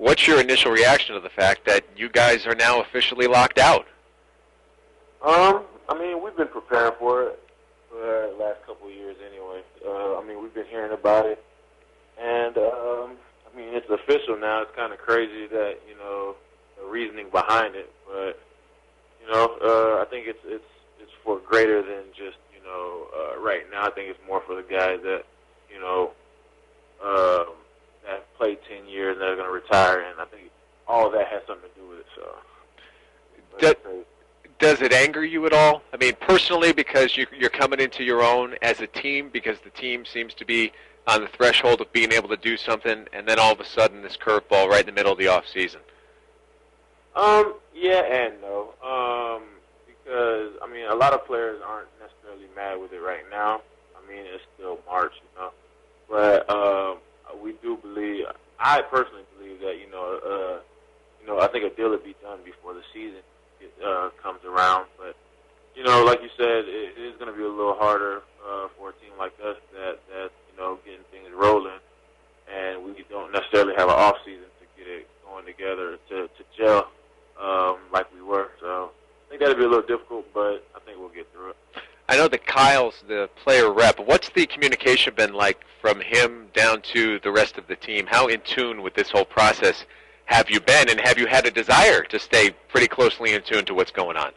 What's your initial reaction to the fact that you guys are now officially locked out? I mean, we've been preparing for it for the last couple of years anyway. I mean, we've been hearing about it. And, I mean, it's official now. It's kind of crazy that, you know, the reasoning behind it. But, you know, I think it's for greater than just, you know, right now. I think it's more for the guys that, you know, that played 10 years and that are going to retire. And I think all of that has something to do with it. So. Does it anger you at all? I mean, personally, because you're coming into your own as a team, because the team seems to be on the threshold of being able to do something, and then all of a sudden this curveball right in the middle of the off season. Yeah and no. Because I mean, a lot of players aren't necessarily mad with it right now. I mean, it's still March, you know. But we do believe. I personally believe that you know, I think a deal would be done before the season comes around. But you know, like you said, it is going to be a little harder for a team like us that you know, getting things rolling, and we don't necessarily have an off season to get it going together to gel like we were. So I think that'll be a little difficult, but I think we'll get through it. I know that Kyle's the player rep. What's the communication been like from him down to the rest of the team? How in tune with this whole process have you been, and have you had a desire to stay pretty closely in tune to what's going on?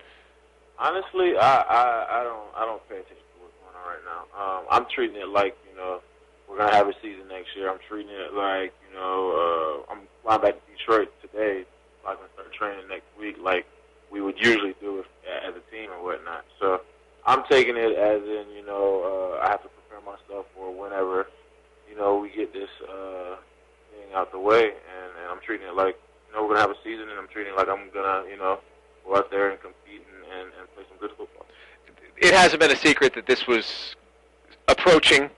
Honestly, I don't pay attention to what's going on right now. I'm treating it like, you know, we're gonna have a season next year. I'm treating it like, you know, I'm flying back to Detroit today. I'm gonna start training next week, like we would usually do it as a team and whatnot. So I'm taking it as in, you know, I have to prepare myself for whenever, you know, we get this thing out the way, and I'm treating it like, you know, we're gonna have a season, and I'm treating it like I'm gonna, you know, go out there and compete and play some good football. It hasn't been a secret that this was approaching,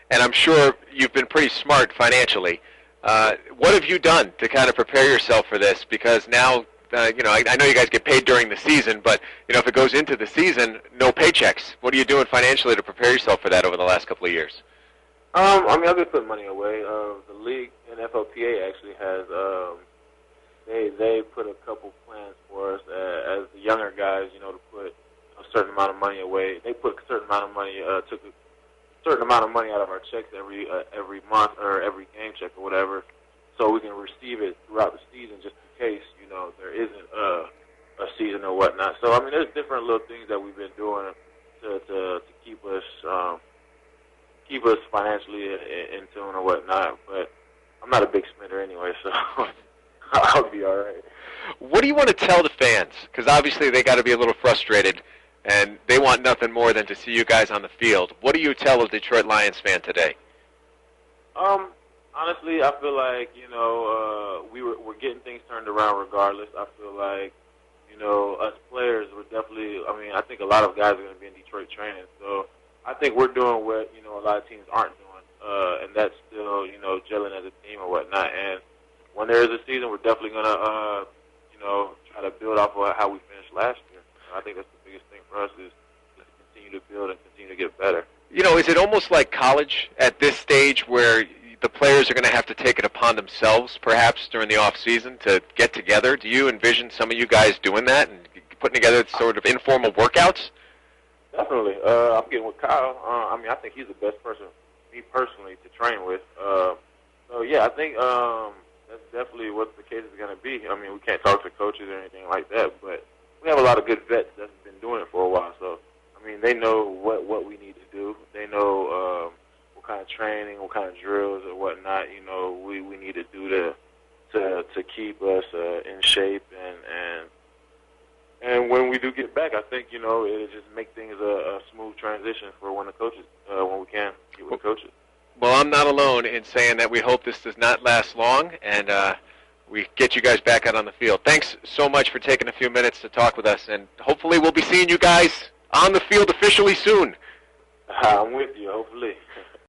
and I'm sure you've been pretty smart financially. What have you done to kind of prepare yourself for this? Because now, you know, I know you guys get paid during the season, but, you know, if it goes into the season, no paychecks. What are you doing financially to prepare yourself for that over the last couple of years? I mean, I've been putting money away. The league and FLPA actually has, they put a couple plans for us as the younger guys, you know, to put a certain amount of money away. They put a certain amount of money, took a certain amount of money out of our checks every month or every game check or whatever, so we can receive it throughout the season just in case, you know, there isn't a season or whatnot. So, I mean, there's different little things that we've been doing to keep us financially in tune or whatnot. But I'm not a big spender anyway, so I'll be all right. What do you want to tell the fans? Because obviously they got to be a little frustrated, and they want nothing more than to see you guys on the field. What do you tell a Detroit Lions fan today? Honestly, I feel like, you know, we're getting things turned around regardless. I feel like, you know, us players were definitely, I mean, I think a lot of guys are going to be in Detroit training. So I think we're doing what, you know, a lot of teams aren't doing, and that's still, you know, gelling as a team or whatnot. And when there is a season, we're definitely going to, you know, try to build off of how we finished last year. I think that's the biggest thing for us is to continue to build and continue to get better. You know, is it almost like college at this stage where the players are going to have to take it upon themselves, perhaps, during the off season to get together? Do you envision some of you guys doing that and putting together sort of informal workouts? Definitely. I'm getting with Kyle. I mean, I think he's the best person, me personally, to train with. So, yeah, I think that's definitely what the case is going to be. I mean, we can't talk to coaches or anything like that, but we have a lot of good vets that's been doing it for a while. So, I mean, they know what we need to do. They know what kind of training, what kind of drills or whatnot, you know, we need to do to keep us in shape. And when we do get back, I think, you know, it'll just make things a smooth transition for when the coaches, when we can get with the coaches. Well, I'm not alone in saying that we hope this does not last long, and we get you guys back out on the field. Thanks so much for taking a few minutes to talk with us, and hopefully we'll be seeing you guys on the field officially soon. I'm with you, hopefully.